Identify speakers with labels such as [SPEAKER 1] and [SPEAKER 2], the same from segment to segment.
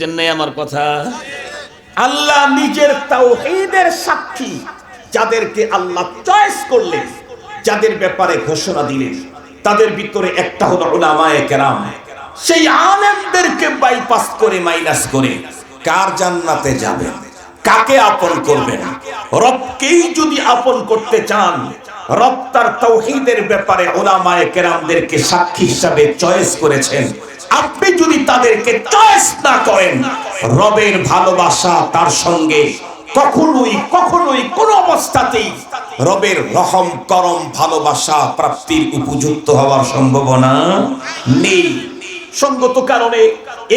[SPEAKER 1] জন্যই আমার কথা। আল্লাহ নিজের তাওহীদের সাক্ষী যাদেরকে আল্লাহ চয়েস করলেন, যাদের ব্যাপারে ঘোষণা দিলেন, তাদের ভিতরে একটা হলো উলামায়ে কেরাম। সেই আলেমদেরকে বাইপাস করে মাইনাস করে কার জান্নাতে যাবেন, কাকে আপন করবেন? রবকেই যদি আপন করতে চান, রব তার তাওহীদের ব্যাপারে উলামায়ে কেরামদেরকে সাক্ষী হিসাবে চয়েস করেছেন। আপনি যদি তাদেরকে চয়েস না করেন, রবের ভালোবাসা তার সঙ্গে কখনোই কোনো অবস্থাতেই রবের রহম করম ভালোবাসা প্রাপ্তির উপযুক্ত হওয়ার সম্ভাবনা নেই। সঙ্গত কারণে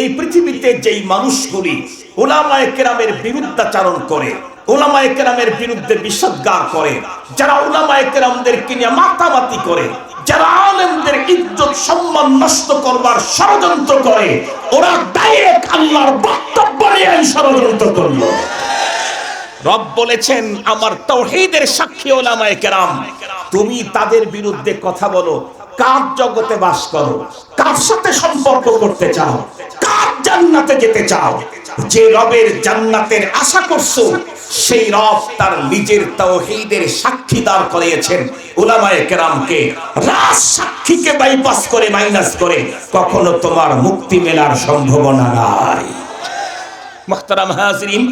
[SPEAKER 1] এই পৃথিবীতে যেই মানুষগুলি উলামায়ে কেরামের বিরুদ্ধাচারণ করে, উলামায়ে কেরামের বিরুদ্ধে বিষোদ্গার করে, যারা উলামায়ে কেরামদেরকে নিয়ে মাতামাতি করে, যারা আলেমদের ইজ্জত সম্মান নষ্ট করবার ষড়যন্ত্র করে, ওরা ডাইরেক্ট আল্লাহর বক্তব্য নিয়ে ষড়যন্ত্র করলো। রব বলেছেন আমার তাওহীদের সাক্ষী উলামায়ে কেরাম, তুমি তাদের বিরুদ্ধে কথা বলো। কার জগতে বাস করো, কার সাথে সম্পর্ক করতে চাও, কার জান্নাতে যেতে চাও? যে রবের জান্নাতের আশা করছো, সেই রব তার নিজের তাওহীদের সাক্ষী দাঁড় করিয়েছেন উলামায়ে কেরামকে। রাজ সাক্ষীকে বাইপাস করে মাইনাস করে কখনো তোমার মুক্তি মেলার সম্ভাবনা নাই। মুহতারাম হাজরিন,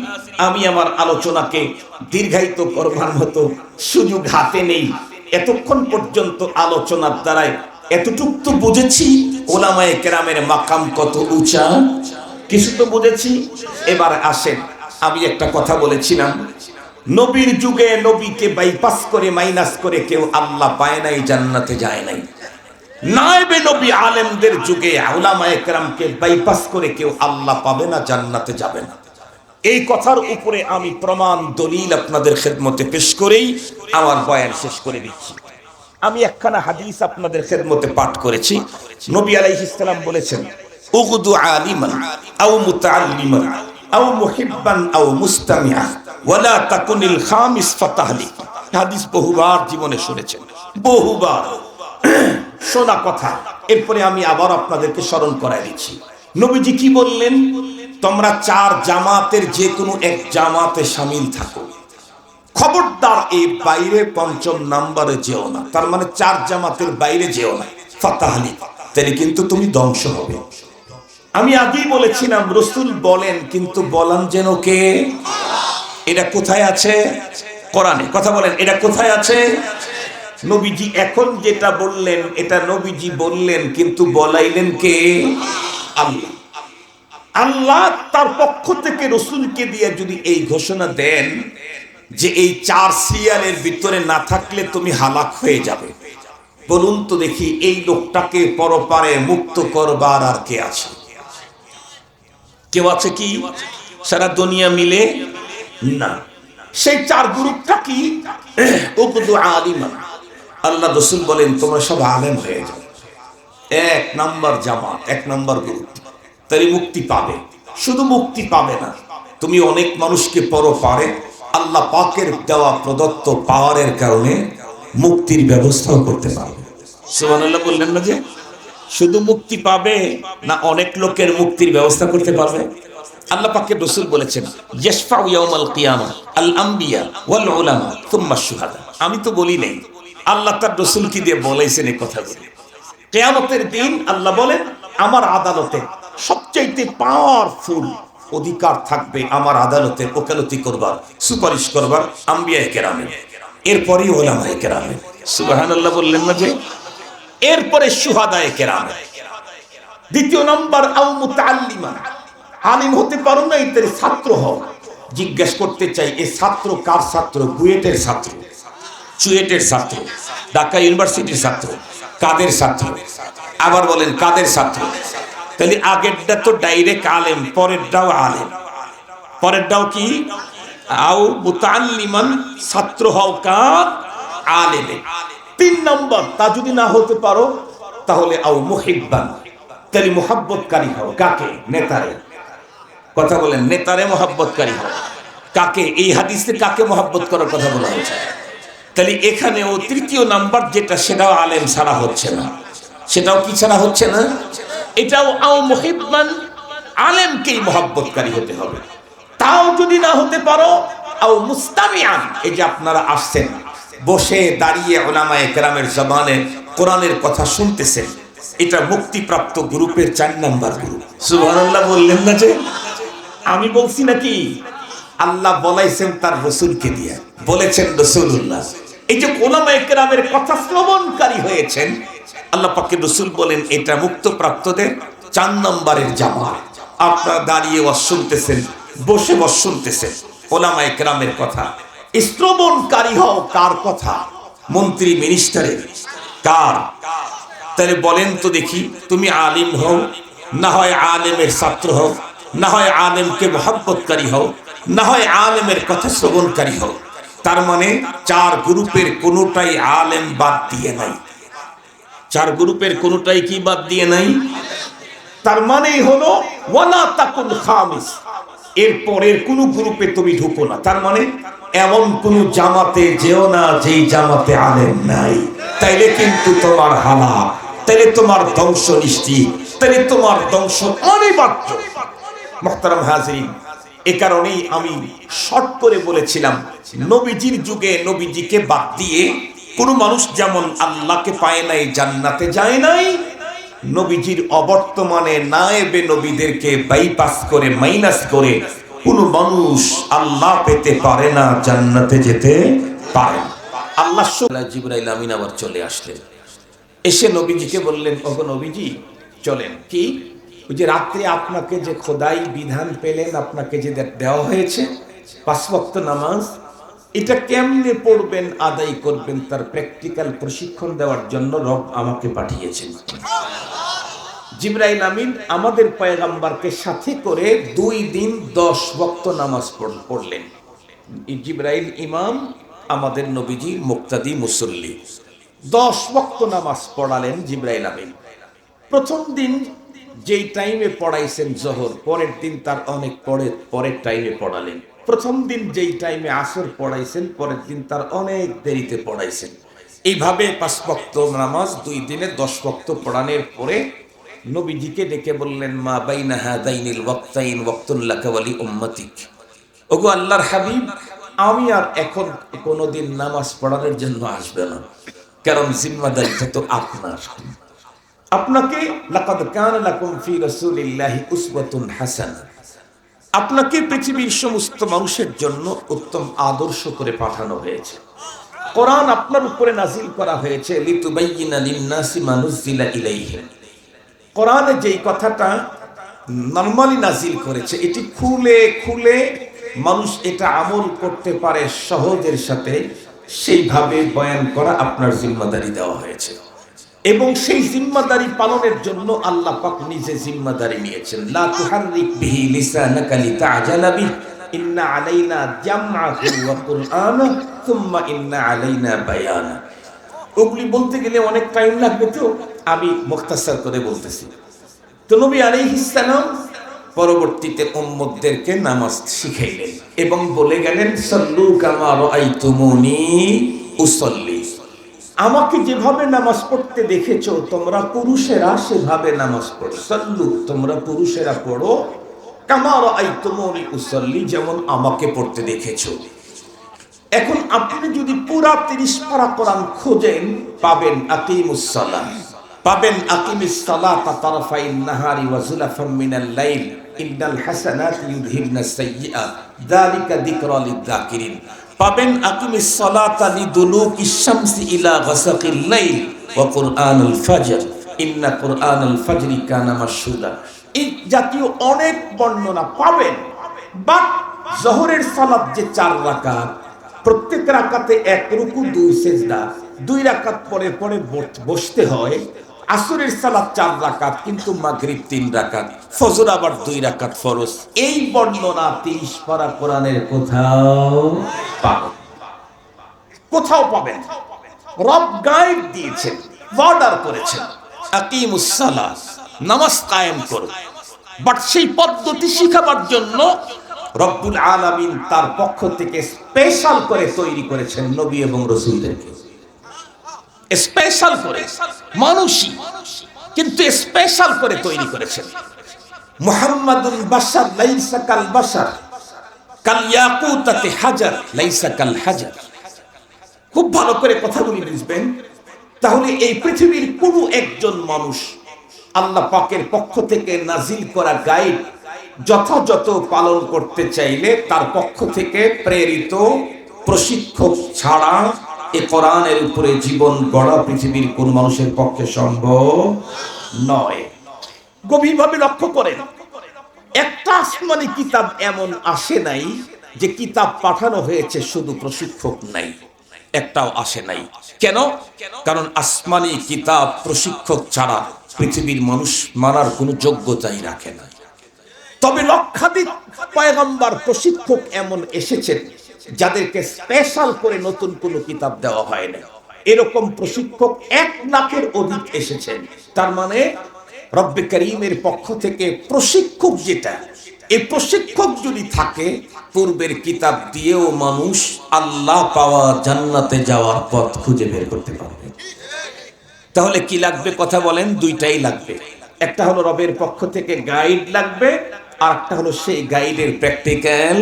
[SPEAKER 1] আমি আমার আলোচনাকে দীর্ঘায়িত করবার মতো সুযোগ হাতে নেই। এতক্ষণ পর্যন্ত আলোচনার দ্বারাই এতটুকু তো বুঝেছি উলামায়ে কেরামের মাকাম কত উঁচা, কিছু তো বুঝেছি। এবার আসেন, আমি একটা কথা বলেছিলাম, নবীর যুগে নবীকে বাইপাস করে মাইনাস করে কেউ আল্লাহ পায় নাই, জান্নাতে যায় নাই। নায়েবে নবী আলেমদের যুগে উলামায়ে কেরামকে বাইপাস করে কেউ আল্লাহ পাবে না, জান্নাতে যাবে না। এই কথার উপরে আমি প্রমাণ দলিল আপনাদের খেদমতে পেশ করেই আমার বয়ান শেষ করে দিচ্ছি। আমি একখানা হাদিস আপনাদের খেদমতে পাঠ করেছি। নবী আলাইহিস সালাম বলেছেন, উগদু আলিমান আও মুতাআল্লিমান আও মুহিব্বান আও মুস্তামিআ ওয়ালা তাকুনিল খামিস ফাতাহলিক। হাদিস বহুবার জীবনে শুনেছেন, বহুবার শোনা কথা। এরপরে আমি আবার আপনাদেরকে স্মরণ করাই দিচ্ছি। নবীজি কি বললেন? তোমরা চার জামাতের যে কোনো এক জামাতে শামিল থাকো, খবরদার এই বাইরে পঞ্চম নাম্বারে যেও না। তার মানে চার জামাতের বাইরে যেও না, ফাতাহলি, তাহলে কিন্তু তুমি ধ্বংস হবে। আমি আগেই বলেছিলাম রাসূল বলেন, কিন্তু বলেন যেন কে? এটা কোথায় আছে? কোরআনে। কথা বলেন, এটা কোথায় আছে? নবীজি এখন যেটা বললেন এটা নবীজি বললেন, কিন্তু বলাইলেন কে? আল্লাহ। আল্লাহ তার পক্ষ থেকে রাসূলকে দিয়ে যদি এই ঘোষণা দেন যে এই চার সিরিয়ালের ভিতরে না থাকলে তুমি হালাক হয়ে যাবে, বলুন তো দেখি এই লোকটাকে পরপারে মুক্ত করবার আর কে আছে? কেউ আছে কি সারা দুনিয়া মিলে? না। সেই চার গ্রুপটা কি? উকদু আলিমান। আল্লাহ রাসূল বলেন তোমরা সব আলেম হয়ে যাও। এক নাম্বার জামাত, এক নাম্বার গ্রুপ, তাই মুক্তি পাবে। শুধু মুক্তি পাবে না, তুমি অনেক মানুষকে পরপারে আল্লাহ পাকের দেওয়া প্রদত্ত পাওয়ারের কারণে মুক্তির ব্যবস্থাও করতে পারবে। সুবহানাল্লাহ বললেন না যে শুধু মুক্তি পাবে না, অনেক লোকের মুক্তির ব্যবস্থা করতে পারবে। আল্লাহ পাকের রাসূল বলেছেন ইয়াশফাউ ইয়াউমাল কিয়ামা আল আমবিয়া ওয়াল উলামা সুম্মা শুহাদা। আমি তো বলি নাই, আল্লাহ তার রাসূলকে দিয়ে বলেছেন এই কথাগুলো। কিয়ামতের দিন আল্লাহ বলেন আমার আদালতে সবচাইতে পাওয়ারফুল অধিকার থাকবে আমার আদালতে ওকালতি করবার, সুপারিশ করবার আম্বিয়ায়ে কেরামের, এরপরই উলামায়ে কেরামের। সুবহানাল্লাহ বললেন না যে? এরপরে শুহাদায়ে কেরামের। দ্বিতীয় নম্বর আও মুতাআল্লিমান। আলিম হতে পারো না, এর ছাত্র হও। জিজ্ঞেস করতে চাই, এই ছাত্র কার ছাত্র? বুয়েটের ছাত্র, চুয়েটের ছাত্র, ঢাকা ইউনিভার্সিটির ছাত্র, কাদের ছাত্র? আবার বলেন কাদের ছাত্র? তাহলে আগেরটা তো ডাইরেক্ট আলেম, পরেরটাও আলেম। পরেরটাও কি? আও মুতাআল্লিমান, ছাত্র হও কার? আলেমে। তিন নম্বর, তা যদি না হতে পারো তাহলে আও মুহিব্বান, তাহলে মুহাব্বতকারী হও। কাকে? নেতারে। কথা বলেন, নেতারে মুহাব্বতকারী হও। কাকে? এই হাদিসে কাকে মুহাব্বত করার কথা বলা হয়েছে? তাহলে এখানেও তৃতীয় নাম্বার যেটা, সেটাও আলেম ছাড়া হচ্ছে না। সেটাও কি ছাড়া হচ্ছে না? এটাও আও মুহিব্বান, আলেমকেই মহব্বতকারী হতে হবে। তাও যদি না হতে পারো, আও মুস্তামিআন, এই যে আপনারা আসছেন, বসে দাঁড়িয়ে উলামায়ে কেরামের জবানে কোরআনের কথা শুনতেছেন, এটা মুক্তিপ্রাপ্ত গ্রুপের 4 নাম্বার গ্রুপ। সুবহানাল্লাহ বললেন না যে? আমি বলছি নাকি? আল্লাহ বলাইছেন তার রাসূলকে দিয়ে, বলেছেন রাসূলুল্লাহ। এই যে উলামায়ে কেরামের কথা শ্রবণকারী হয়েছেন, আল্লাহ পাকের রাসূল বলেন এটা মুক্তপ্রাপ্তদের 4 নম্বরের জামাত। আপনারা দাঁড়িয়ে ওয়াজ শুনতেছেন, বসে ওয়াজ শুনতেছেন, উলামায়ে কেরামের কথা শ্রবণকারী হও। কার কথা? মন্ত্রী মিনিস্টারের? কার? তাহলে বলেন তো দেখি, তুমি আলিম হও, না হয় আলেমের ছাত্র হও, না হয় আলেমকে মহব্বতকারী হও, না হয় আলেমের কথা শ্রবণকারী হও। তার মানে 4 গ্রুপের কোনোটাই আলেম বাদ দিয়ে নাই। 4 গ্রুপের কোনোটাই কি বাদ দিয়ে নাই? তার মানেই হলো ওয়ালা তাকুল খামিস, এর পরের কোন গ্রুপে তুমি ঢুকো না। তার মানে এমন কোন জামাতে যেও না যেই জামাতে আলেম নাই, তাইলে কিন্তু তোমার হালাক, তাইলে তোমার ধ্বংস নিশ্চিত, তাইলে তোমার ধ্বংস অনিবার্য। মুহতারাম হাজিরিন, এ কারণেই আমি শর্ট করে বলেছিলাম, নবীজির যুগে নবীজিকে বাদ দিয়ে কোন মানুষ যেমন আল্লাহকে পায় নাই, জান্নাতে যায় নাই, নবীজির অবর্তমানে নায়েবে নবীদেরকে বাইপাস করে, মাইনাস করে কোন মানুষ আল্লাহ পেতে পারে না, জান্নাতে যেতে পারে না। আল্লাহ জিবরাইল আমিন আবার চলে আসলেন, এসে নবীজিকে বললেন, ওগো নবীজি চলেন। কি? ওই যে রাত্রে আপনাকে যে খোদাই বিধান পেলেন, আপনাকে যে দেওয়া হয়েছে 5 ওয়াক্ত নামাজ, এটা কেমনে পড়বেন, আদায় করবেন, তার প্র্যাকটিক্যাল প্রশিক্ষণ দেওয়ার জন্য রব আমাকে পাঠিয়েছেন। জিবরাইল আমিন আমাদের পয়গম্বরকে সাথে করে 2 দিন 10 ওয়াক্ত নামাজ পড়লেন। জিবরাইল ইমাম, আমাদের নবীজি মুক্তাদি মুসল্লি। 10 ওয়াক্ত নামাজ পড়ালেন জিবরাইল আমিন। প্রথম দিন যেই টাইমে পড়াইছেন জোহর, পরের দিন তার অনেক পরের টাইমে পড়ালেন। প্রথম দিন যেই টাইমে আসর পড়াইছেন, পরের দিন তার অনেক দেরিতে পড়াইছেন। এইভাবে 5 ওয়াক্ত নামাজ 2 দিনে 10 ওয়াক্ত পড়ানোর পরে নবীজিকে ডেকে বললেন, মা বাইনা হাদাইনিল ওয়াক্তাইন ওয়াক্তুন লাকা ওয়া লি উম্মতিক। ওগো আল্লাহর হাবিব, আমি আর এখন কোনোদিন নামাজ পড়ানোর জন্য আসবে না, কারণ জিম্মাদারিটা তো আপনার। আপনাকে লাকাদ কানা লাকুম ফি রাসূলিল্লাহি উসওয়াতুন হাসানাহ, আপনাকে পৃথিবীর সমস্ত মানুষের জন্য উত্তম আদর্শ করে পাঠানো হয়েছে। কোরআন আপনার উপরে নাজিল করা হয়েছে লিতুবাইয়িনা লিন-নাসি মা নুজিলা ইলাইহিম। কোরআনে যেই কথাটা নরমালি নাজিল করেছে, এটি খুলে খুলে মানুষ এটা আমল করতে পারে সহজের সাথে, সেইভাবে বয়ান করা আপনার জিম্মাদারি দেওয়া হয়েছে। এবং সেই জিম্মাদারি পালনের জন্য আল্লাহ পাক নিজে জিম্মাদারি নিয়েছেন। লা তুহাররিক বিহি লিসানাকা লিতা'জালা বিহি ইন্না আলাইনা জামআহু ওয়া কুরআনাহু সুম্মা ইন্না আলাইনা বায়ানা। ওগুলি বলতে গেলে অনেক টাইম লাগবে, তো আমি মুখতাসার করে বলতেছি। তো নবী আলাইহিস সালাম পরবর্তীতে উম্মতদেরকে নামাজ শিখাইলেন এবং বলে গেলেন, সাল্লু কামা রাআইতুমুনি উসাল্লি। আমাকে যেভাবে নামাজ পড়তে দেখেছো তোমরা পুরুষেরা, সেভাবে নামাজ পড়ো। সাল্লু, তোমরা পুরুষেরা পড়ো, কামা রাআইতুমুনি উসাল্লি, যেমন আমাকে পড়তে দেখেছো। এখন আপনি যদি পুরা 30 পারা কোরআন খোঁজেন, পাবেন আকিমুস সালাহ, পাবেন আকিমিস সালাতা তারফাইন নাহারি ওয়া যুলাফাম মিনাল লাইল ইন্নাল হাসানাতি ইউযহিবনাস সাইয়্যাত যালিকা যিকরা লিয-যাকিরিন, পাবেন আকিমিস সালাতা লিদুলুকিশ শামসি ইলা গাসাকিল লাইল ওয়া কুরআনুল ফাজর ইন্না কুরআনাল ফাজরি কানা মাশহুদা। এই জাতীয় অনেক বর্ণনা পাবেন। বাট জোহরের সালাত যে 4 রাকাত, প্রত্যেক রাকাতে 1 রুকু 2 সিজদা, 2 রাকাত পরে পরে বসতে হয়। আসরের সালাত 4 রাকাত, কিন্তু মাগরিব 3 রাকাত, ফজর আবার 2 রাকাত ফরজ। এই বর্ণনা 30 পারা কোরআনের কোথাও পাবেন, কোথাও পাবেন। রব গাইড দিয়েছেন, অর্ডার করেছেন, আকিমুস সালাহ, নামাজ কায়েম করো। বাট সেই পদ্ধতি শিখাবার জন্য রব্বুল আলামিন তার পক্ষ থেকে স্পেশাল করে তৈরি করেছেন নবী এবং রাসূলদেরকে, স্পেশাল করে, মানুষই কিন্তু স্পেশাল করে তৈরি করেছেন। মুহাম্মাদুল বাশার লাইসা কাল বাশার, কাল ইয়াকুতাতি হাজার লাইসা কাল হাজার। খুব ভালো করে কথাগুলি বুঝবেন। তাহলে এই পৃথিবীর কোনো একজন মানুষ আল্লাহ পাকের পক্ষ থেকে নাজিল করা গাইড যথাযথ পালন করতে চাইলে তার পক্ষ থেকে প্রেরিত প্রশিক্ষক ছাড়া এ কোরআনের উপরে জীবন গড়া পৃথিবীর কোন মানুষের পক্ষে সম্ভব নয়। গভীরভাবে লক্ষ্য করেন, একটা আসমানি কিতাব এমন আসে নাই যে কিতাব পাঠানো হয়েছে শুধু প্রশিক্ষক নাই, একটাও আসে নাই। কেন? কারণ আসমানি কিতাব প্রশিক্ষক ছাড়া পৃথিবীর মানুষ মানার কোনো যোগ্যতাই রাখে না। তবে লক্ষাধিক পয়গম্বর প্রশিক্ষক এমন এসেছেন যাদেরকে স্পেশাল করে নতুন কোনো কিতাব দেওয়া হয় না। এরকম প্রশিক্ষক 1 লাখের অধিক এসেছেন। তার মানে রব্বে করিমের পক্ষ থেকে প্রশিক্ষক যেটা, এই প্রশিক্ষক যদি থাকে পূর্বের কিতাব দিয়েও মানুষ আল্লাহ পাওয়া জান্নাতে যাওয়ার পথ খুঁজে বের করতে পারবে। তাহলে কি লাগবে কথা বলেন? দুইটাই লাগবে। একটা হলো রবের পক্ষ থেকে গাইড লাগবে, আর একটা হলো সেই গাইডের প্র্যাকটিক্যাল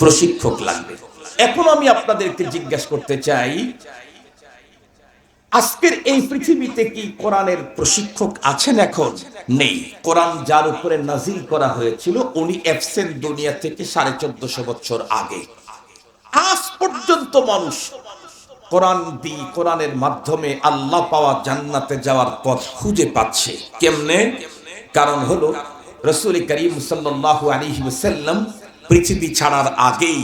[SPEAKER 1] প্রশিক্ষক লাগবে। এখন আমি আপনাদেরকে জিজ্ঞাসা করতে চাই, আজকের এই পৃথিবীতে কি কোরআনের প্রশিক্ষক আছেন? এখন নেই। কোরআন যার উপরে নাজিল করা হয়েছিল উনি এফসেন দুনিয়া থেকে 1450 বছর আগে। আজ পর্যন্ত মানুষ কোরআনের মাধ্যমে আল্লাহ পাওয়া জান্নাতে যাওয়ার পথ খুঁজে পাচ্ছে। কেমনে? কারণ হলো রাসূল করিম সাল্লাল্লাহু আলাইহি ওয়াসাল্লাম পৃথিবী ছাড়ার আগেই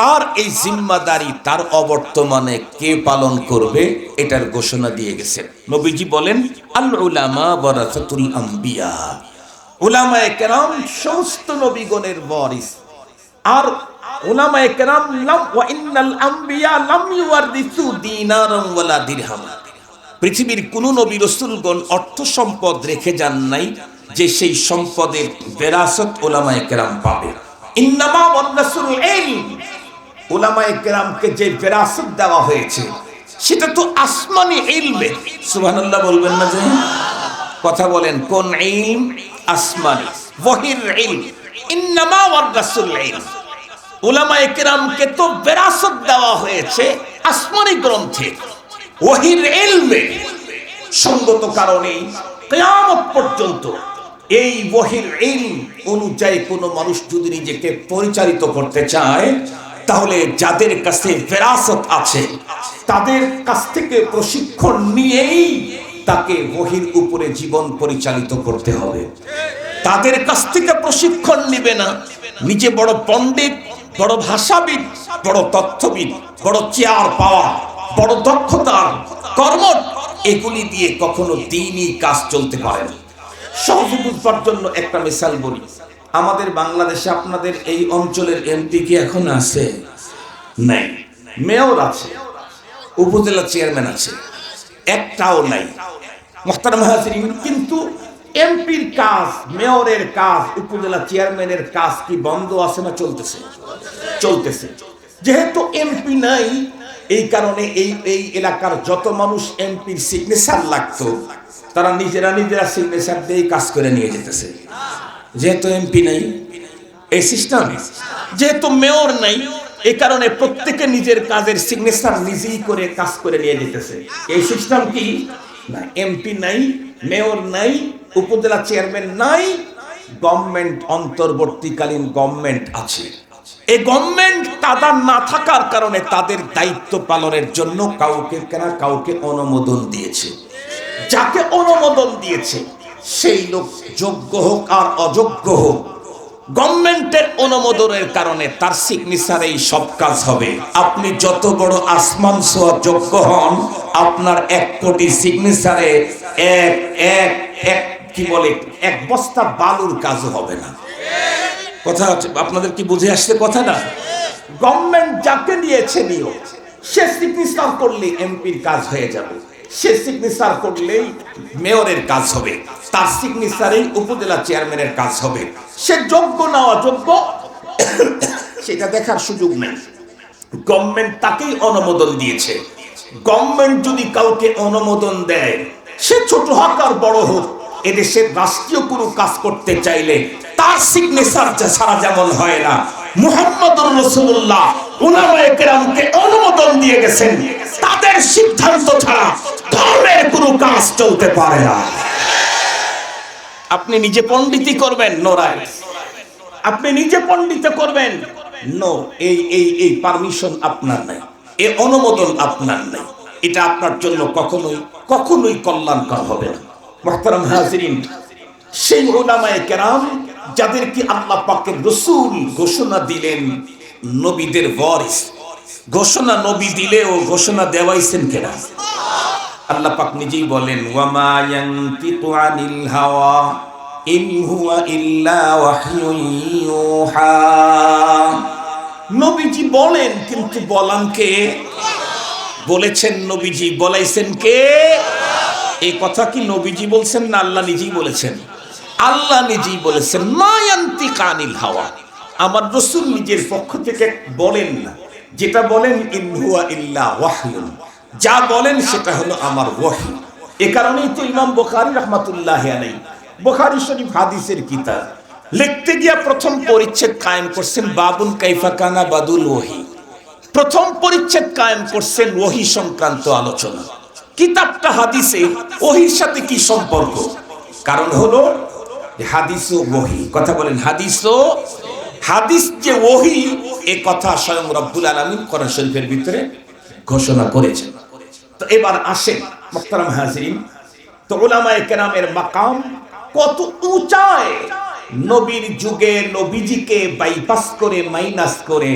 [SPEAKER 1] তার এই জিম্মাদারি তার অবর্তমানে কে পালন করবে এটার ঘোষণা দিয়ে গেছেন। নবীজি বলেন, আল উলামা ওয়ারাসাতুল আম্বিয়া, উলামায়ে কেরাম সমস্ত নবীগণের ওয়ারিস। আর উলামায়ে কেরাম লাম ওয়া ইন্নাল আম্বিয়া লাম ইউয়ারিসু দিনারান ওয়ালা দিরহাম, পৃথিবীর কোন নবী রাসূলগণ অর্থ সম্পদ রেখে যান নাই যে সেই সম্পদের বিরাসত উলামায়ে কেরাম পাবে। ইন্নামা ওয়ারাসুল ইলম, উলামায়ে কেরামকে যে বিরাসত দেওয়া হয়েছে সেটা তো আসমানি ইলমে। সুবহানাল্লাহ বলবেন না যে? কথা বলেন, কোন ইলম? আসমানি ওয়াহির ইলম। ইন্নামা ওয়ারাসুল ইলম, উলামায়ে কেরামকে তো বিরাসত দেওয়া হয়েছে আসমানি গ্রন্থে, ওয়াহির ইলমে। সঙ্গত কারণে কিয়ামত পর্যন্ত এই ওয়াহির ইলম অনুযায়ী কোনো মানুষ যদি নিজেকে পরিচালিত করতে চায় তাহলে যাদের কাছে বিরাসত আছে তাদের কাছ থেকে প্রশিক্ষণ নিয়েই তাকে ওয়াহির উপরে জীবন পরিচালিত করতে হবে। তাদের কাছ থেকে প্রশিক্ষণ নিবে না নিজে বড় পণ্ডিত, বড় ভাষাবিদ, বড় তথ্যবিদ, বড় চেয়ার পাওয়া, বড় দক্ষতার কর্ম, এগুলি দিয়ে কখনো দ্বীনি কাজ চলতে পারে না। সহজে বুঝবার জন্য একটা মিসাল বলি। আমাদের বাংলাদেশে আপনাদের এই অঞ্চলের এমপি কি এখন আছে? নাই। মেয়র আছে, উপজেলা চেয়ারম্যান আছে, একটাও নাই। মুহতারাম হাজিরিন, কিন্তু এমপির কাজ, মেয়রের কাজ, উপজেলা চেয়ারম্যানের কাজ কি বন্ধ আছে না চলতেছে? চলতেছে। যেহেতু এমপি নাই, এই কারণে এই এলাকার যত মানুষ এমপির সিগনেচার লাগতো তারা নিজেরা সিগনেচার দিয়ে কাজ করে নিয়ে যেতেছে। যেহেতু এমপি নাই এই সিস্টেম, যেহেতু মেয়র নাই এই কারণে প্রত্যেকে নিজের কাজের সিগনেচার নিজেই করে কাজ করে নিয়ে যেতেছে। এই সিস্টেম কি না? এমপি নাই, মেয়র নাই, উপজেলা চেয়ারম্যান নাই, গভর্নমেন্ট অন্তর্বর্তীকালীন গভর্নমেন্ট আছে। এই গভর্নমেন্ট তাদের না থাকার কারণে তাদের দায়িত্ব পালনের জন্য কাউকে অনুমোদন দিয়েছে। যাকে অনুমোদন দিয়েছে সেই লোক যোগ্য হোক আর অযোগ্য হোক, গভর্নমেন্টের অনুমোদনের কারণে তার সিগনেচারেই সব কাজ হবে। আপনি যত বড় আসমান ছোঁয়া যোগ্য হন, আপনার 1 কোটি সিগনেচারে এক বস্তা বালুর কাজও হবে না। কথা হচ্ছে, আপনাদের কি বুঝে আসছে কথা না? গভর্নমেন্ট যাকে নিয়েছে নিও, সে সিগনেচার করলে এমপির কাজ হয়ে যাবে, সে সিগনেচার করলেই মেয়রের কাজ হবে, তার সিগনেচারেই উপজেলা চেয়ারম্যানের কাজ হবে। সে যোগ্য না অযোগ্য সেটা দেখার সুযোগ নেই। গভর্নমেন্ট তাকেই অনুমোদন দিয়েছে। গভর্নমেন্ট যদি কাউকে অনুমোদন দেয়, সে ছোট হোক আর বড় হোক, এদেশের রাষ্ট্রীয় কোনো কাজ করতে চাইলে তার সিগনেচার ছাড়া যেমন হয় না, মুহাম্মদুর রাসূলুল্লাহ উলামায়ে কেরামকে অনুমোদন দিয়ে গেছেন, তাদের সিদ্ধান্ত ছাড়া ধর্মের কোনো কাজ চলতে পারে না। আপনি নিজে পণ্ডিতি করবেন, নো রাইট। আপনি নিজে পণ্ডিত করবেন, নো, এই পারমিশন আপনার নাই, এই অনুমোদন আপনার নাই। এটা আপনার জন্য কখনোই কল্যাণকর হবে না। মুহতারাম হাজিরিন, সেই উলামায়ে কেরাম যাদেরকে আল্লাহ পাকের রাসূল ঘোষণা দিলেন নবীদের ওয়ারিস, ঘোষণা নবী দিলেও ঘোষণা দেওয়াইছেন কেনা? আল্লাহ পাক নিজেই বলেন, ওয়ামা ইয়ানতিকু আনিল হাওয়া ইন হুয়া ইল্লা ওয়াহয়ুন ইউহা। নবীজি বলেন, কিন্তু বলান কে? বলেছেন নবীজি, বলাইছেন কে? এই কথা কি নবীজি বলছেন না আল্লাহ নিজেই বলেছেন? আল্লাহ নিজেই বলেছেন, মা ইয়ানতিকু আনিল হাওয়া। আমার রাসূল নিজের পক্ষ থেকে বলেন না, যেটা বলেন ইন হুয়া ইল্লা ওয়াহয়ুন, যা বলেন সেটা হলো আমার ওয়াহী। এ কারণেই তো ইমাম বুখারী রাহমাতুল্লাহি আলাইহি বুখারী শরীফ হাদিসের কিতাব লিখতে গিয়া প্রথম পরিচ্ছেদ কায়েম করছেন বাবুন কাইফা কানা বাদুল ওয়াহী। প্রথম পরিচ্ছেদ কায়েম করছেন ওয়াহী সংক্রান্ত আলোচনা। কিতাবটা হাদিসে ওহীর সাথে কি সম্পর্ক? কারণ হলো হাদিস ও ওহী, কথা বলেন, হাদিস যে ওহী, এ কথা স্বয়ং রব্বুল আলামিন কোরআন শরীফের ভিতরে ঘোষণা করেছেন। তো এবার আসেন মুহতারাম হাজিরিন, তো উলামায়ে কেরামের মাকাম কত উঁচায়। নবীর যুগে নবীজিকে বাইপাস করে, মাইনাস করে,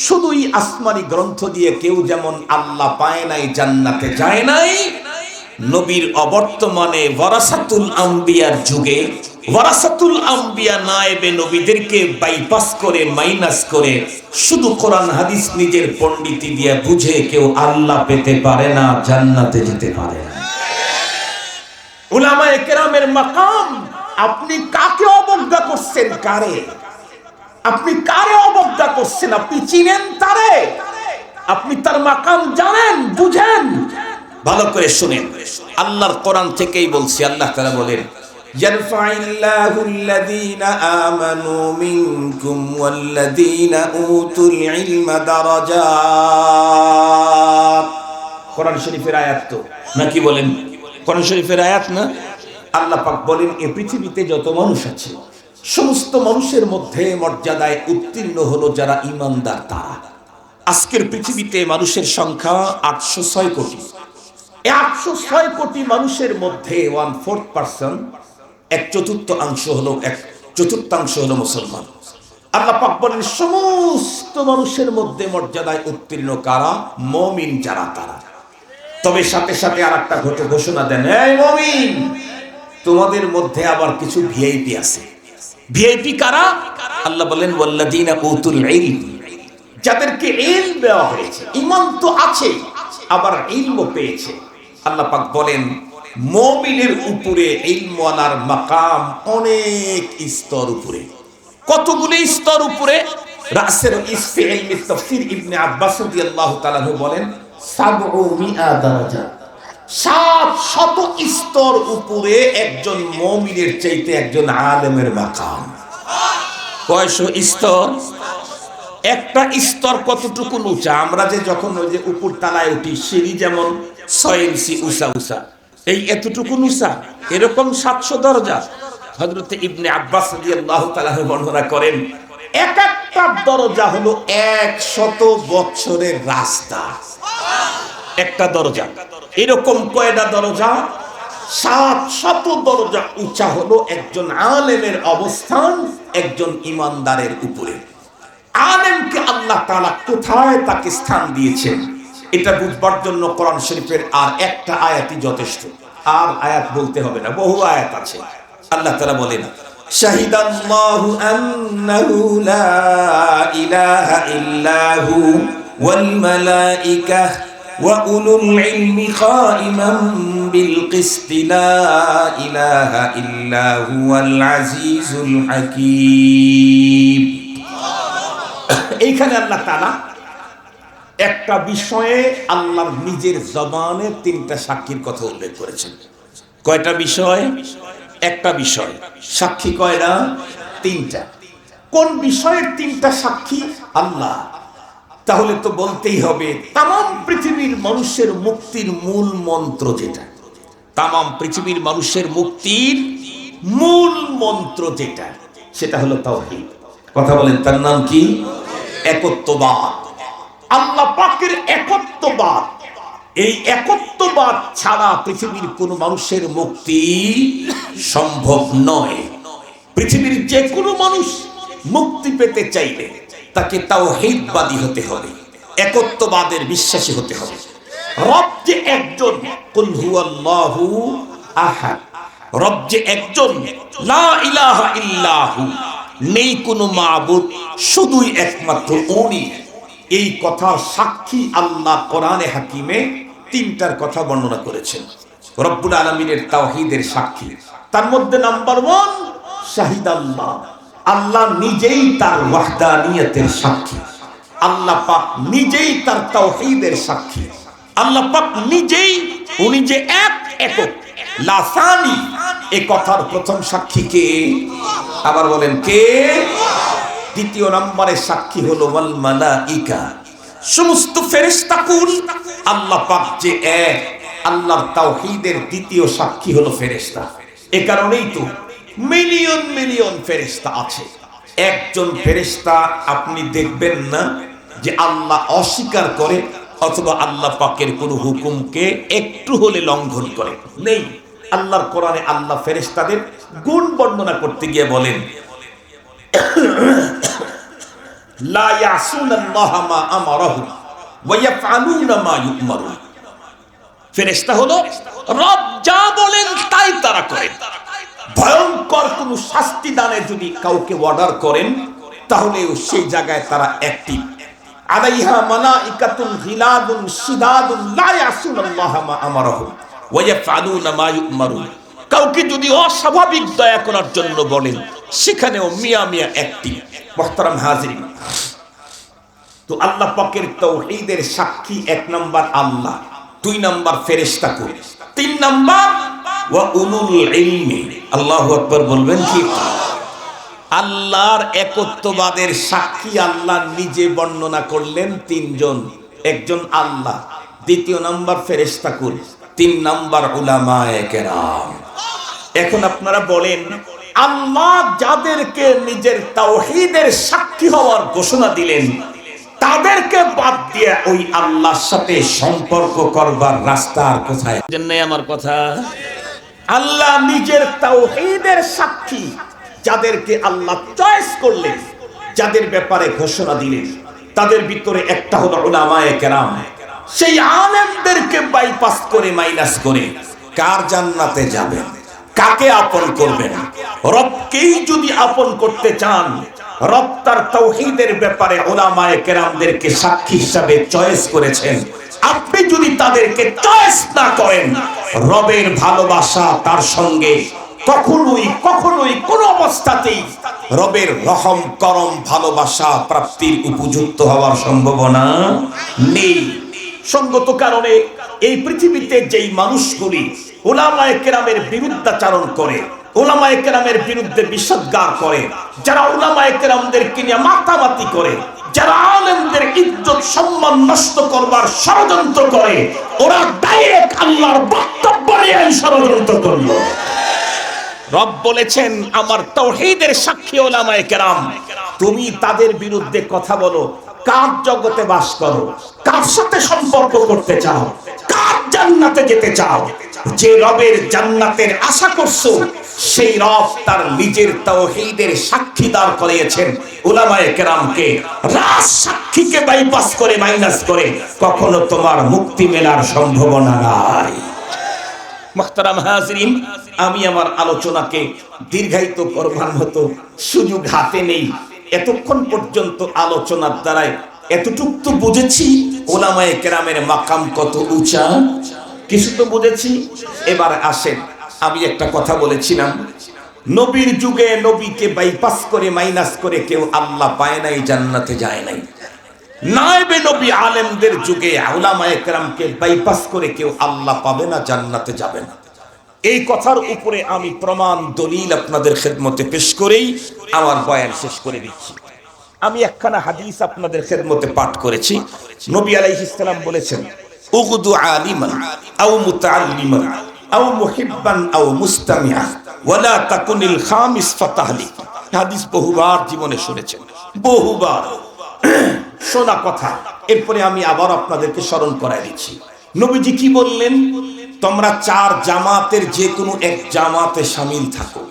[SPEAKER 1] শুধুই আসমানি গ্রন্থ দিয়ে কেউ যেমন আল্লাহ পায় নাই, জান্নাতে যায় নাই, নবীর অবর্তমানে ওয়ারাসাতুল আম্বিয়ার যুগে ওয়ারাসাতুল আম্বিয়া নায়েবে নবীদেরকে বাইপাস করে, মাইনাস করে, শুধু কোরআন হাদিস নিজের পণ্ডিতি দিয়ে বুঝে কেউ আল্লাহ পেতে পারে না, জান্নাতে যেতে পারে না। উলামায়ে কেরামের মাকাম, আপনি কাকে অবজ্ঞা করছেন? কারে আপনি কারে অবজ্ঞা করছেন? আপনি চিনেন তারে? আপনি তার মাকাম জানেন, বুঝেন? ভালো করে শুনেন, আল্লাহর কোরআন থেকেই বলছি। আল্লাহ তাআলা বলেন, ইয়ারফাইল্লাহুল্লাযীনা আমানু মিনকুম ওয়াল্লাযীনা উতুল ইলমা দারাজাত। কোরআন শরীফের আয়াত তো নাকি বলেন? কোরআন শরীফের আয়াত না? আল্লাহ পাক বলেন, এই পৃথিবীতে যত মানুষ আছে সমস্ত মানুষের মধ্যে মর্যাদায় উত্তীর্ণ হলো যারা ঈমানদার তারা। আজকের পৃথিবীতে মানুষের সংখ্যা 806 কোটি। এই 806 কোটি মানুষের মধ্যে 1/4%, এক চতুর্থাংশ হলো মুসলমান। আল্লাহ পাক বলেন, সমস্ত মানুষের মধ্যে মর্যাদায় উত্তীর্ণ কারা? মুমিন যারা তারা। তবে সাথে সাথে আরেকটা ঘোষণা দেন, এই মুমিন, তোমাদের মধ্যে আবার কিছু ভিআইপি আছে। ভিআইপি কারা? আল্লাহ বলেন, ওয়াল্লাযীনা উতুল ইলম, যাদেরকে ইলম দেওয়া হয়েছে, ঈমান তো আছে আবার ইলমও পেয়েছে। আল্লাহ পাক বলেন, মুমিনের উপরে ইলমওয়ালার মাকাম অনেক স্তর উপরে। কতগুলো স্তর উপরে? রাসের ইসফি ইলমি তাফসীর ইবনে আব্বাস রাদিয়াল্লাহু তাআলা বলেন, 700 দারাজা, 700 স্তর উপরে একজন মুমিনের চাইতে একজন আলেমের মাকাম। কয়শো স্তর? একটা স্তর কতটুকু উঁচা? আমরা যে যখন ওই যে উপর তলায় উঠি, সিঁড়ি যেমন 6 ইঞ্চি উঁচা, এই এতটুকু উঁচা, এরকম 700 দরজা। হযরত ইবনে আব্বাস রাদিয়াল্লাহু তাআলা বর্ণনা করেন, এক একটা দরজা হলো 100 বছরের রাস্তা। একটা দরজা এরকম কয়টা দরজা? 700 দরজা উঁচা হলো একজন আলেমের অবস্থান একজন ইমানদারের উপরে। আলেমকে আল্লাহ তাআলা কোথায় তাকে স্থান দিয়েছেন, এটা বুঝবার জন্য কোরআন শরীফের আর একটা আয়াতই যথেষ্ট। আর আয়াত বলতে হবে না, বহু আয়াত আছে। আল্লাহ তাআলা বলেন, শাহিদাল্লাহু আন্নাহু লা ইলাহা ইল্লাহু ওয়াল মালাইকাহ ওয়া উলুল ইলমি কাইমান বিল কিসতি লা ইলাহা ইল্লা হুয়াল আজিজুল হাকীম। এইখানে আল্লাহ তাআলা একটা বিষয়ে আল্লাহর নিজের জবানে 3টা সাক্ষীর কথা উল্লেখ করেছেন। কয়টা বিষয়? একটা বিষয়। সাক্ষী কয়টা? তিনটা। কোন বিষয়ের তিনটা সাক্ষী? আল্লাহ। তাহলে তো বলতেই হবে তাম পৃথিবীর মানুষের মুক্তির মূল মন্ত্র যেটা, তাম পৃথিবীর মানুষের মুক্তির মূল মন্ত্র যেটা, সেটা হলো তাওহীদ। কথা বলেন, তার নাম কি? একত্ববাদ। আল্লাহ পাকের একত্ববাদ। এই একত্ববাদ ছাড়া পৃথিবীর কোন মানুষের মুক্তি সম্ভব নয়। পৃথিবীর যে কোনো মানুষ মুক্তি পেতে চাইলে তাকে তাওহীদবাদী হতে হবে, একত্ববাদের বিশ্বাসী হতে হবে। রব যে একজন, কুল হুয়াল্লাহু আহাদ, রব যে একজন, লা ইলাহা ইল্লাহু, নেই কোনো মাবুদ, শুধুই একমাত্র উনি। এই কথার সাক্ষী আল্লাহ কোরআনে হাকিমে তিনটার কথা বর্ণনা করেছেন। রব্বুল আলামিনের তাওহীদের সাক্ষী, তার মধ্যে নাম্বার 1 শাহিদ আল্লাহ, আল্লাহ নিজেই তার ওয়াহদানিয়তের সাক্ষী। আল্লাহ পাক নিজেই তার তাওহীদের সাক্ষী। আল্লাহ পাক নিজেই, উনি যে এক, একক, লা সানি, এই কথার প্রথম সাক্ষী কে? আবার বলেন কে? দ্বিতীয় নম্বরের সাক্ষী হলো ওয়াল মালাইকা, সমস্ত ফেরেশতাকুল। আল্লাহ পাক যে এক, আল্লাহর তাওহীদের দ্বিতীয় সাক্ষী হলো ফেরেশতা। এ কারণেই তো মিলিয়ন মিলিয়ন ফেরেশতা আছে। একজন ফেরেশতা আপনি দেখবেন না যে আল্লাহ অস্বীকার করে অথবা আল্লাহ পাকের কোনো হুকুমকে একটু হলে লঙ্ঘন করে, নেই। আল্লাহর কোরআনে আল্লাহ ফেরেশতাদের গুণ বর্ণনা করতে গিয়ে বলেন, লা ইয়াসুনাল্লাহা মা আমারাহুম ওয়া ইয়াফআলুনা মা ইউমারুন। ফেরেশতা হলো রব যা বলেন তাই তারা করে। ভয়ঙ্কর কোন শাস্তি দানে যদি কাউকে অর্ডার করেন তাহলে সেই জায়গায় তারা অ্যাক্টিভ। আলাইহা মালাইকাতুন গিলাদুন শিদাদুন লা ইয়াসুনাল্লাহা মা আমারাহুম ওয়া ইয়াফআলুনা মা ইউমারুন। কাউকে যদি অস্বাভাবিক দয়া করার জন্য বলেন সেখানেও মিয়া মিয়া অ্যাক্টিভ। মুহতারাম হাজিরিন, তো আল্লাহ পাকের তাওহীদের সাক্ষী 1 নাম্বার আল্লাহ, 2 নাম্বার ফেরেশতাকুল, 3 নাম্বার ওয়া উলুল ইলমি। আল্লাহু আকবার বলবেন কি? আল্লাহর একত্ববাদের সাক্ষী আল্লাহ নিজে বর্ণনা করলেন 3 জন। একজন আল্লাহ, দ্বিতীয় নাম্বার ফেরেশতাকুল, 3 নাম্বার উলামায়ে কেরাম। এখন আপনারা বলেন, আল্লাহ যাদেরকে নিজের তাওহীদের সাক্ষী হওয়ার ঘোষণা দিলেন তাদেরকে বাদ দিয়ে ওই আল্লাহর সাথে সম্পর্ক করবার রাস্তা আর কোথায়? জন্য আমার কথা, আল্লাহ নিজের তাওহীদের সাক্ষী যাদেরকে আল্লাহ চয়েস করলেন, যাদের ব্যাপারে ঘোষণা দিলেন, তাদের ভিতরে একটা হলো উলামায়ে কেরাম। সেই আলেমদেরকে বাইপাস করে, মাইনাস করে কার জান্নাতে যাবেন, কাকে আপন করবেন? রবকেই যদি আপন করতে চান, রব তার তাওহীদের ব্যাপারে উলামায়ে কেরামদেরকে সাক্ষী হিসাবে চয়েস করেছেন। আপনি যদি তাদেরকে চয়েস না করেন, রবের ভালোবাসা তার সঙ্গে কখনোই কখনোই কোন অবস্থাতেই রবের রহম করম ভালোবাসা প্রাপ্তির উপযুক্ত হওয়ার সম্ভাবনা নেই। সঙ্গত কারণে এই পৃথিবীতে যেই মানুষগুলি উলামায়ে কেরামের বিরুদ্ধাচারণ করে, উলামায়ে কেরামের বিরুদ্ধে বিষোদ্গার করে, যারা উলামায়ে কেরামদেরকে নিয়ে মাতামাতি করে, যারা আলেমদের ইজ্জত সম্মান নষ্ট করবার ষড়যন্ত্র করে, ওরা ডাইরেক্ট আল্লাহর বক্তব্য নিয়ে ষড়যন্ত্র করলো। রব বলেছেন আমার তাওহীদের সাক্ষী উলামায়ে কেরাম, তুমি তাদের বিরুদ্ধে কথা বলো। কার জগতে বাস করো, কার সাথে সম্পর্ক করতে চাও, কার জান্নাতে যেতে চাও? যে রবের জান্নাতের আশা করছো, সেই রব তার নিজের তাওহীদের সাক্ষী দাঁড় করিয়েছেন উলামায়ে কেরামকে। রাজ সাক্ষীকে বাইপাস করে, মাইনাস করে কখনো তোমার মুক্তি মেলার সম্ভাবনা নাই। মুহতারাম হাজিরিন, আমি আমার আলোচনাকে দীর্ঘায়িত করবার মতো সুযোগ হাতে নেই। এতক্ষণ পর্যন্ত আলোচনার দ্বারাই এতটুকু তো বুঝেছি উলামায়ে কেরামের মাকাম কত উঁচা, কিছু তো বুঝেছি। এবার আসেন, আমি একটা কথা বলেছিলাম, নবীর যুগে নবীকে বাইপাস করে, মাইনাস করে কেউ আল্লাহ পায় নাই, জান্নাতে যায় নাই। নায়েবে নবী আলেমদের যুগে উলামায়ে কেরামকে বাইপাস করে কেউ আল্লাহ পাবে না, জান্নাতে যাবে না। এই কথার উপরে আমি প্রমাণ দলিল আপনাদের খেদমতে পেশ করেই আমার বয়ান শেষ করে দিচ্ছি। আমি একখানা হাদিস আপনাদের খেদমতে পাঠ করেছি। নবী আলাইহিস সালাম বলেছেন, উগদু আলিমান আও মুতাআল্লিমান আও মুহিব্বান আও মুস্তামিআ ওয়ালা তাকুনিল খামিস ফাতাহলিক। হাদিস বহুবার জীবনে শুনেছেন, বহুবার শোনা কথা। এরপরে আমি আবার আপনাদেরকে স্মরণ করাই দিচ্ছি। নবীজি কি বললেন? তোমরা 4 জামাতের যে কোনো এক জামাতে শামিল থাকো,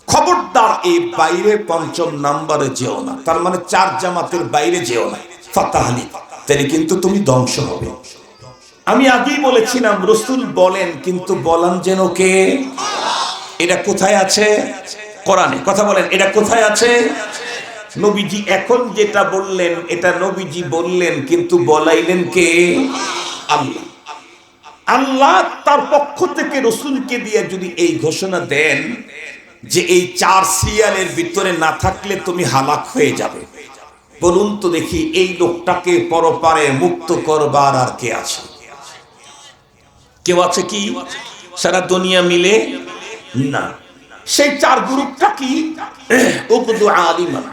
[SPEAKER 1] খবরদার এই বাইরে 5ম নাম্বারে যেও না। তার মানে 4 জামাতের বাইরে যেও না, ফাতাহলি, তাহলে কিন্তু তুমি ধ্বংস হবে। আমি আগেই বলেছিলাম রাসূল বলেন, কিন্তু বলেন যেন কে? এটা কোথায় আছে? কোরআনে। কথা বলেন, এটা কোথায় আছে? নবীজি এখন যেটা বললেন এটা নবীজি বললেন, কিন্তু বলাইলেন কে? আল্লাহ। আল্লাহ তার পক্ষ থেকে রাসূলকে দিয়ে যদি এই ঘোষণা দেন যে এই 4 সিরিয়ালের ভিতরে না থাকলে তুমি হালাক হয়ে যাবে, বলুন তো দেখি এই লোকটাকে পরপারে মুক্ত করবার আর কে আছে? কেউ আছে কি সারা দুনিয়া মিলে? না। সেই 4 গ্রুপটা কি? উকদু আলিমান।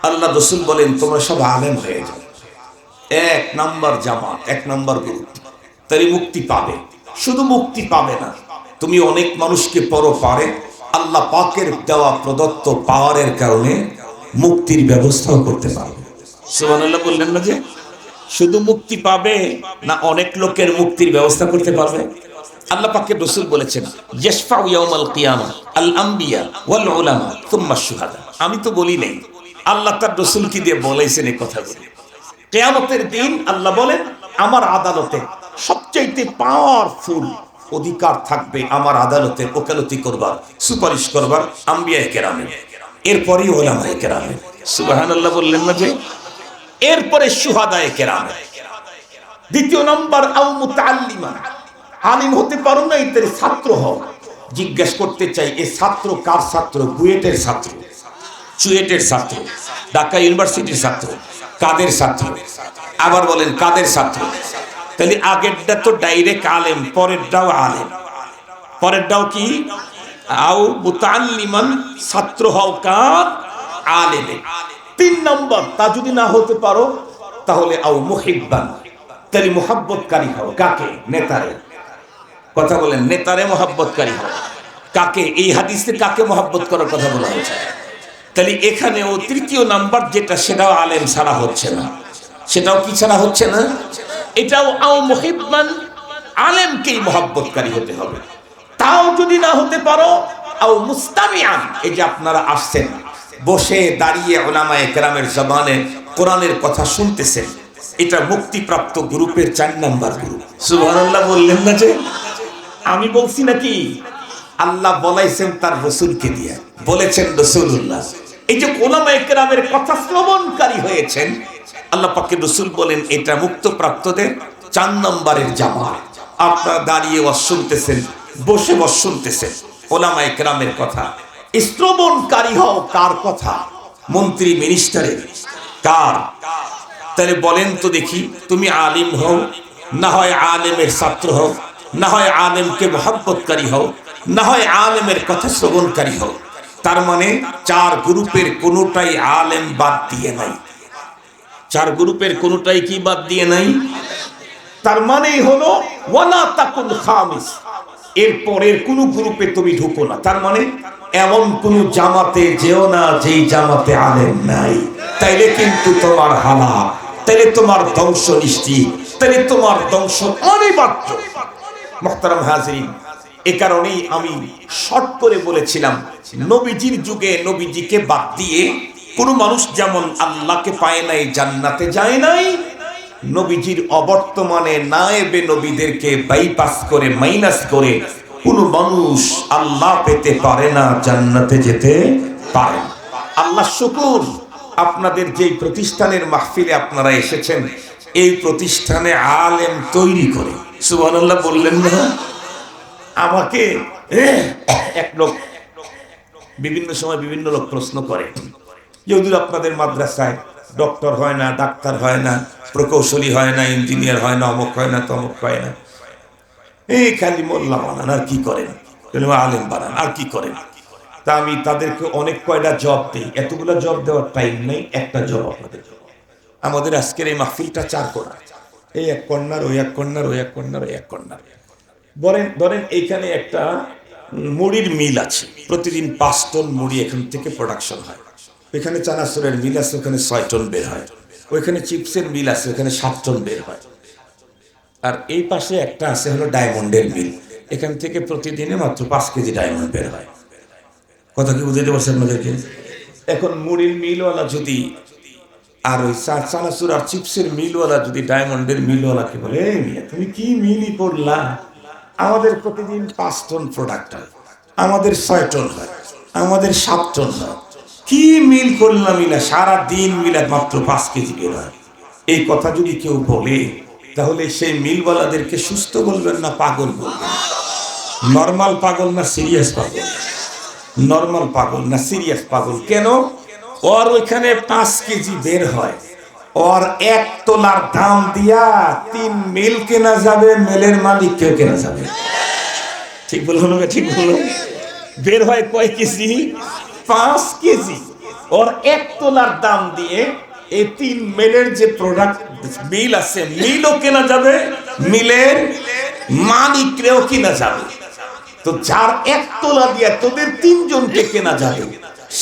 [SPEAKER 1] আল্লাহ রাসূল বলেন তোমরা সব আলেম হয়ে যাও। 1 নাম্বার জামাত, 1 নাম্বার গ্রুপ, তাই মুক্তি পাবে। শুধু মুক্তি পাবে না, তুমি অনেক মানুষকে পরপারে আল্লাহ পাকের দেওয়া প্রদত্ত পাওয়ারের কারণে মুক্তির ব্যবস্থাও করতে পারবে। সুবহানাল্লাহ বললেন না যে শুধু মুক্তি পাবে না, অনেক লোকের মুক্তির ব্যবস্থা করতে পারবে। আল্লাহ পাকের রাসূল বলেছেন, ইয়াশফাউ ইয়াউমাল কিয়ামাহ আল আম্বিয়া ওয়াল উলামা সুম্মা শুহাদা। আমি তো বলি নাই, আল্লাহ তার রাসূলকে দিয়ে বলেছেন এই কথাগুলো। কিয়ামতের দিন আল্লাহ বলেন আমার আদালতে সবচাইতে পাওয়ারফুল অধিকার থাকবে আমার আদালতে ওকালতি করবার, সুপারিশ করবার আম্বিয়ায়ে কেরামের, এরপরে উলামায়ে কেরামের। সুবহানাল্লাহ বললেন না যে? এরপরে শুহাদায়ে কেরামের। 2 নম্বর আও মুতাআল্লিমান। আলিম হতে পারো না, এর ছাত্র হও। জিজ্ঞেস করতে চাই এই ছাত্র কার ছাত্র? বুয়েটের ছাত্র, চুয়েটের ছাত্র, ঢাকা ইউনিভার্সিটির ছাত্র, কাদের ছাত্র? আবার বলেন কাদের ছাত্র? তাহলে আগেরটা তো ডাইরেক্ট আলেম, পরেরটাও আলেম। পরেরটাও কি? আও মুতাআল্লিমান, ছাত্র হও কার? আলেমে। 3 নম্বর, তা যদি না হতে পারো তাহলে আও মুহিব্বান, তাহলে মুহাব্বতকারী হও। কাকে? নেতারে। কথা বলেন, নেতারে মুহাব্বতকারী হও। কাকে? এই হাদিসে কাকে মুহাব্বত করার কথা বলা হয়েছে? তাহলে এখানেও 3য় নাম্বার যেটা, সেটাও আলেম ছাড়া হচ্ছে না। সেটাও কি ছাড়া হচ্ছে না? এটাও আও মুহিব্বান, আলেমকেই মুহাব্বতকারী হতে হবে। তাও যদি না হতে পারো আও মুস্তামিআন, এই যে আপনারা আসছেন বসে দাঁড়িয়ে উলামায়ে কেরামের জবানে কোরআনের কথা শুনতেছেন, এটা মুক্তিপ্রাপ্ত গ্রুপের 4 নাম্বার গ্রুপ। সুবহানাল্লাহ বললেন না যে? আমি বলছি নাকি? আল্লাহ বলাইছেন তার রাসূলকে দিয়ে, বলেছেন রাসূলুল্লাহ। এই যে উলামায়ে কেরামের কথা শ্রবণকারী হয়েছেন, আল্লাহ পাকের রাসূল বলেন এটা মুক্তপ্রাপ্তদের 4 নম্বরের জামাত। আপনারা দাঁড়িয়ে ওয়াজ শুনতেছেন, বসে ওয়াজ শুনতেছেন উলামায়ে কেরামের কথা। শ্রবণকারী হও কার কথা? মন্ত্রী মিনিস্টারের। কার? তাহলে বলেন তো দেখি, তুমি আলিম হও, না হয় আলেমের ছাত্র হও, না হয় আলেমকে মুহাব্বতকারী হও, না হয় আলেমের কথা শ্রবণকারী হও। তার মানে 4 গ্রুপের কোনোটাই আলেম বাদ দিয়ে নাই। 4 গ্রুপের কোনোটাই কি বাদ দিয়ে নাই? তার মানেই হলো ওয়ালা তাকুন খামিস, এর পরের কোন গ্রুপে তুমি ঢুকো না। তার মানে এমন কোন জামাতে যেও না যেই জামাতে আলেম নাই, তাইলে কিন্তু তোমার হালাক, তাইলে তোমার ধ্বংস নিশ্চিত, তাইলে তোমার ধ্বংস অনিবার্য। মুহতারাম হাজিরিন, এ কারণেই আমি শর্ট করে বলেছিলাম, নবীজির যুগে নবীজিকে বাদ দিয়ে কোন মানুষ যেমন আল্লাহকে পায় নাই, জান্নাতে যায় নাই, নবীজির অবর্তমানে নায়েবে নবীদেরকে বাইপাস করে, মাইনাস করে কোন মানুষ আল্লাহ পেতে পারে না, জান্নাতে যেতে পারে। আল্লাহ শুকুর, আপনাদের যে প্রতিষ্ঠানের মাহফিলে আপনারা এসেছেন, এই প্রতিষ্ঠানে আলেম তৈরি করে। সুবহানাল্লাহ বললেন না? আমাকে এক লোক বিভিন্ন সময় বিভিন্ন লোক প্রশ্ন করে, হুজুর আপনাদের মাদ্রাসায় ডক্টর হয় না, ডাক্তার হয় না, প্রকৌশলী হয় না, ইঞ্জিনিয়ার হয় না, অমুক হয় না, তমুক হয় না, এই খালি মোল্লা বানান আর কি করেন? আলেম বানান, আর কি করেন? তা আমি তাদেরকে অনেক কয়টা জব দিই, এতগুলো জব দেওয়ার টাইম নেই, একটা জব আপনাদের। আমাদের আজকের এই মাহফিলটা 4 কোণা, এই এক কর্নার, ওই এক কর্নার, ওই এক কর্নার, ওই এক কর্নার। ধরেন এইখানে একটা মুড়ির মিল আছে, প্রতিদিন 5 টন মুড়ি এখান থেকে প্রোডাকশন হয়। ওইখানে চানাচুরের মিল আছে, ওখানে 6 টন বের হয়। ওইখানে চিপসের মিল আছে, ওখানে 7 টন বের হয়। আর এই পাশে একটা আছে হলো ডায়মন্ডের মিল, এখান থেকে প্রতিদিনে মাত্র 5 কেজি ডায়মন্ড বের হয়। কথা কি বুঝতে পারছেন আপনাদেরকে? এখন মুড়ির মিলওয়ালা যদি আর ওই চানাচুর আর চিপসের মিলওয়ালা যদি ডায়মন্ডের মিলওয়ালাকে বলে, এই মিয়া তুমি কি মিলই করলা, আমাদের প্রতিদিন 5 টন প্রোডাক্ট হয়, আমাদের 6 টন হয়, আমাদের 7 টন হয়, কি মিল করলাম মিলা, সারা দিন মিলা মাত্র 5 কেজি বের হয়। এই কথা যদি কেউ বলে, তাহলে সেই মিলওয়ালাদেরকে সুস্থ বলবেন না পাগল বলবেন? নর্মাল পাগল না সিরিয়াস পাগল? নর্মাল পাগল না সিরিয়াস পাগল? কেন? ওর ওইখানে 5 কেজি বের হয়, ওর 1 তোলার দাম দিয়া 3 মিল কেনা যাবে, মেলের মালিককেও কেনা যাবে। ঠিক বললো না? ঠিক বললো? বের হয় কয় কেজি? 5 কেজি। ওর 1 তোলার দাম দিয়ে এই 3 মিলের যে প্রোডাক্ট মিল আছে, মিলও কেনা যাবে, মিলের মালিকরেও কেনা যাবে। তো যার 1 তোলা দিয়া তোদের 3 জনকে কেনা যাবে,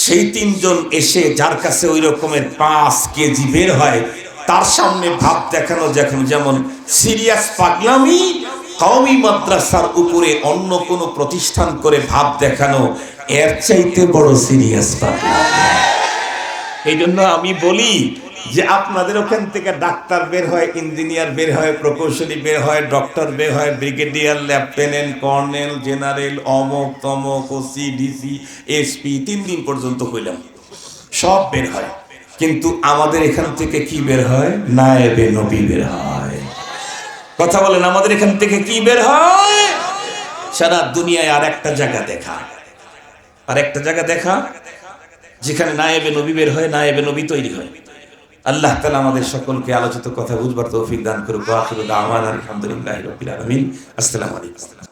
[SPEAKER 1] সেই 3 জন এসে যার কাছে ওই রকমের 5 কেজি বের হয়, তার সামনে ভাব দেখানো যেমন সিরিয়াস পাগলামি, কওমি মাদ্রাসার উপরে অন্য কোনো প্রতিষ্ঠান করে ভাব দেখানো এর চাইতে বড় সিরিয়াস পাগলামি। এই জন্য আমি বলি যে আপনাদের ওখান থেকে ডাক্তার বের হয়, ইঞ্জিনিয়ার বের হয়, প্রকৌশলী বের হয়, ডক্টর বের হয়, ব্রিগেডিয়ার, লেফটেন্যান্ট, কর্নেল, জেনারেল, অমক তমক, ওসি, ডিসি, এসপি, 3 দিন পর্যন্ত কইলাম, সব বের হয়। কিন্তু আমাদের এখান থেকে কি বের হয়? নায়েবে নবী বের হয়। কথা বলেন, আমাদের এখান থেকে কি বের হয়? সারা দুনিয়ায় আর একটা জায়গা দেখা, আর একটা জায়গা দেখা যেখানে নায়েবে নবী বের হয়, নায়েবে নবী তৈরি হয়। আল্লাহ তাআলা আমাদের সকলকে আলোচিত কথা বুঝবার তৌফিক দান করুক। ওয়া আখিরু দাওয়ানা আলহামদুলিল্লাহি রাব্বিল আলামিন। আসসালামু আলাইকুম।